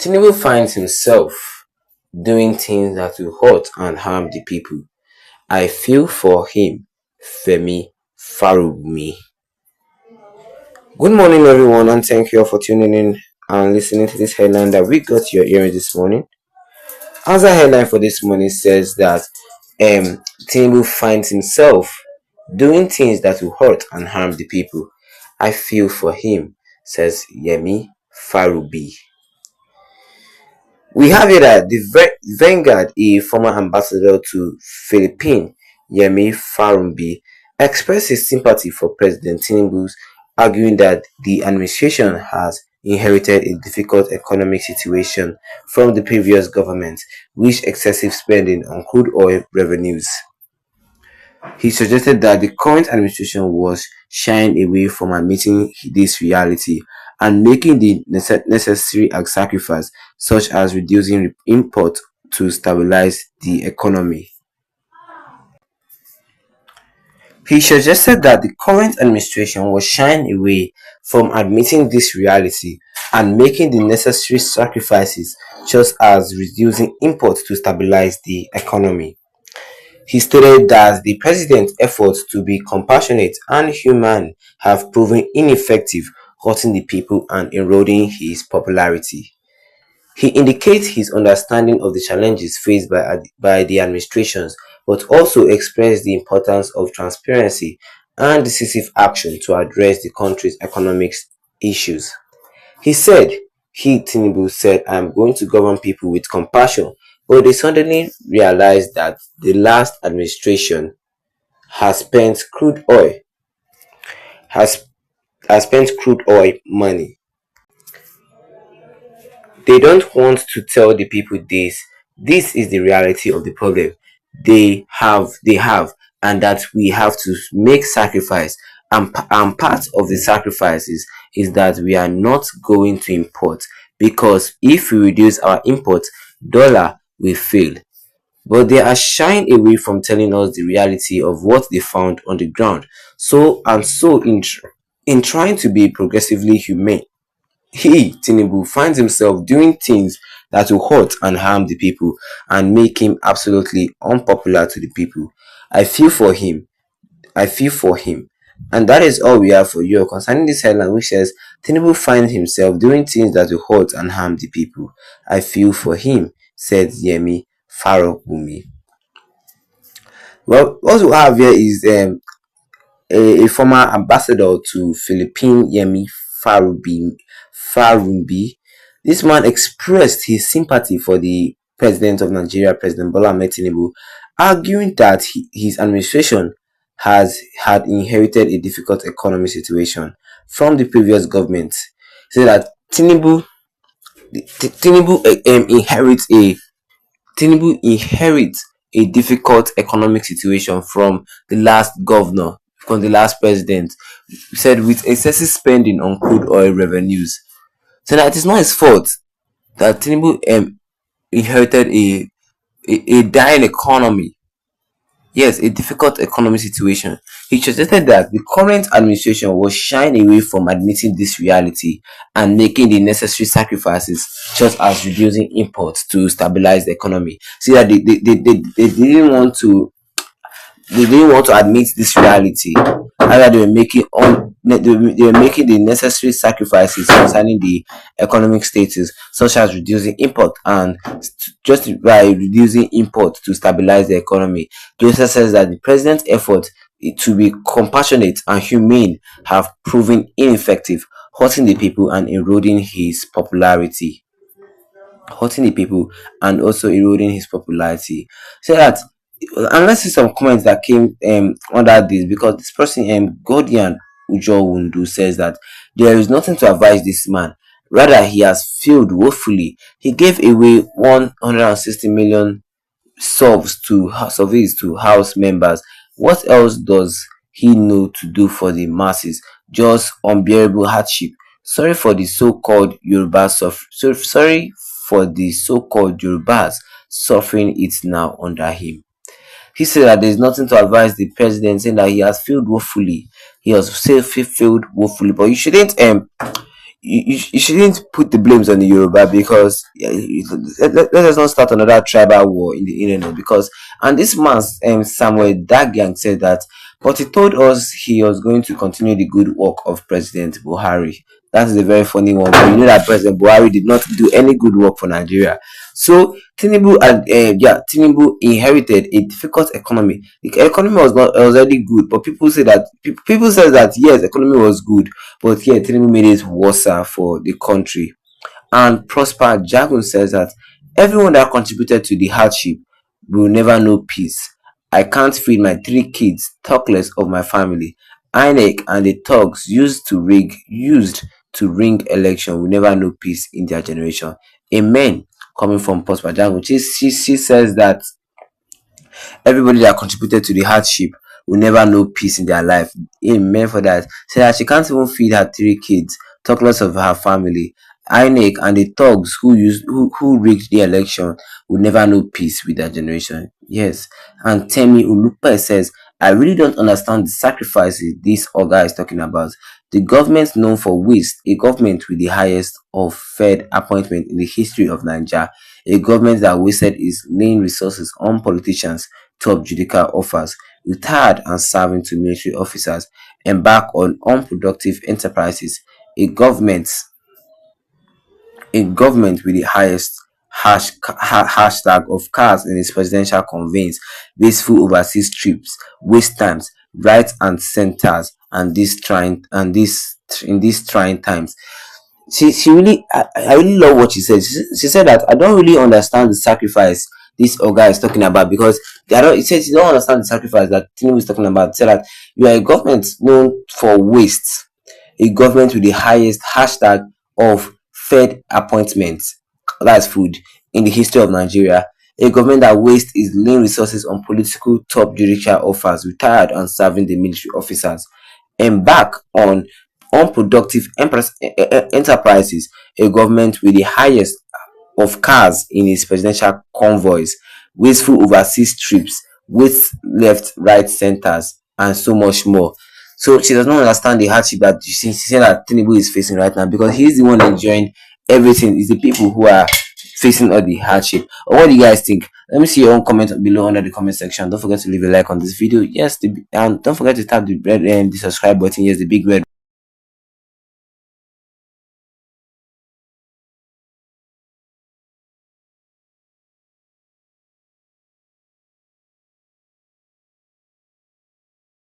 Tinubu finds himself doing things that will hurt and harm the people. I feel for him, Femi Farunbi. Good morning, everyone, and thank you all for tuning in and listening to this headline that we got your ears this morning. As a headline for this morning says that Tinubu finds himself doing things that will hurt and harm the people. I feel for him, says Yemi Farunbi. We have it that the Vanguard, a former ambassador to Philippines, Yemi Farunbi, expressed his sympathy for President Tinubu, arguing that the administration has inherited a difficult economic situation from the previous government, with excessive spending on crude oil revenues. He suggested that the current administration was shying away from admitting this reality and making the necessary sacrifices, such as reducing import to stabilize the economy. He suggested that the current administration was shying away from admitting this reality and making the necessary sacrifices, such as reducing imports to stabilize the economy. He stated that the president's efforts to be compassionate and humane have proven ineffective, hurting the people and eroding his popularity. He indicates his understanding of the challenges faced by the administrations, but also expressed the importance of transparency and decisive action to address the country's economic issues. He said, Tinubu said, I am going to govern people with compassion, but they suddenly realized that the last administration has spent has, has spent crude oil money. They don't want to tell the people this. This is the reality of the problem they have, and that we have to make sacrifice. And part of the sacrifices is that we are not going to import, because if we reduce our import, dollar will fail. But they are shying away from telling us the reality of what they found on the ground. In trying to be progressively humane, Tinubu, finds himself doing things that will hurt and harm the people and make him absolutely unpopular to the people. I feel for him. I feel for him. And that is all we have for you concerning this headline, which says Tinubu finds himself doing things that will hurt and harm the people. I feel for him, said Yemi Farunbi. Well, what we have here is a former ambassador to Philippines, Yemi Farunbi. This man expressed his sympathy for the president of Nigeria, President Bola Ahmed Tinubu, arguing that his administration has had inherited a difficult economic situation from the previous government. He said that Tinubu inherits a difficult economic situation from the last governor, from the last president. He said with excessive spending on crude oil revenues. So that it is not his fault that Tinubu inherited a dying economy. Yes, a difficult economic situation. He suggested that the current administration was shying away from admitting this reality and making the necessary sacrifices, such as reducing imports to stabilize the economy. See that they didn't want to admit this reality. Rather, they were making the necessary sacrifices concerning the economic status, such as reducing import and just by reducing import to stabilize the economy. Joseph says that the president's efforts to be compassionate and humane have proven ineffective, hurting the people and eroding his popularity. Hurting the people and also eroding his popularity. So that, and let's see some comments that came under this, because this person Godian Ujo Wundu says that there is nothing to advise this man. Rather, he has failed woefully. He gave away 160 million surveys to house members. What else does he know to do for the masses? Just unbearable hardship. Sorry for the so-called sorry for the so-called Yorubas suffering it now under him. He said that there is nothing to advise the president, saying that he has failed woefully. He has failed woefully, but you shouldn't put the blames on the Yoruba, because let us not start another tribal war in the internet. Because and this man, Samuel Dagyang, said that, but he told us he was going to continue the good work of President Buhari. That is a very funny one. But you know that President Buhari did not do any good work for Nigeria. So Tinubu and Tinubu inherited a difficult economy. The economy was already good, but people say that people say that yes, economy was good, but yeah, Tinubu made it worse for the country. And Prosper Jagun says that everyone that contributed to the hardship will never know peace. I can't feed my 3 kids, talk less of my family. INEC and the thugs used to ring election will never know peace in their generation. Amen. Coming from Prosper Jagun. She says that everybody that contributed to the hardship will never know peace in their life. Amen for that. Say that she can't even feed her 3 kids, talk less of her family. INEC and the thugs who rigged the election will never know peace with their generation. Yes. And Temi Ulupe says, I really don't understand the sacrifices this Oga is talking about. The government known for waste, a government with the highest of Fed appointment in the history of Nigeria, a government that wasted its laying resources on politicians, top judicial offers, retired and serving to military officers, embark on unproductive enterprises, a government with the highest hashtag of cars in its presidential convenes, wasteful overseas trips, waste times, right and centers, and in these trying times. She really, I really love what she said. She said that I don't really understand the sacrifice this Oga is talking about, because they are not, it says you don't understand the sacrifice that Tinubu is talking about. Say that you are a government known for waste, a government with the highest hashtag of Fed appointments, that's food, in the history of Nigeria, a government that wastes its lean resources on political top judicial offers, retired and serving the military officers, embark on unproductive enterprises, a government with the highest of cars in its presidential convoys, wasteful overseas trips, waste left, right centers, and so much more. So she does not understand the hardship that she said that Tinubu is facing right now, because he's the one enjoying everything. It's the people who are facing all the hardship. Or what do you guys think? Let me see your own comment below under the comment section. Don't forget to leave a like on this video. Yes, and don't forget to tap the red and the subscribe button. Yes, the big red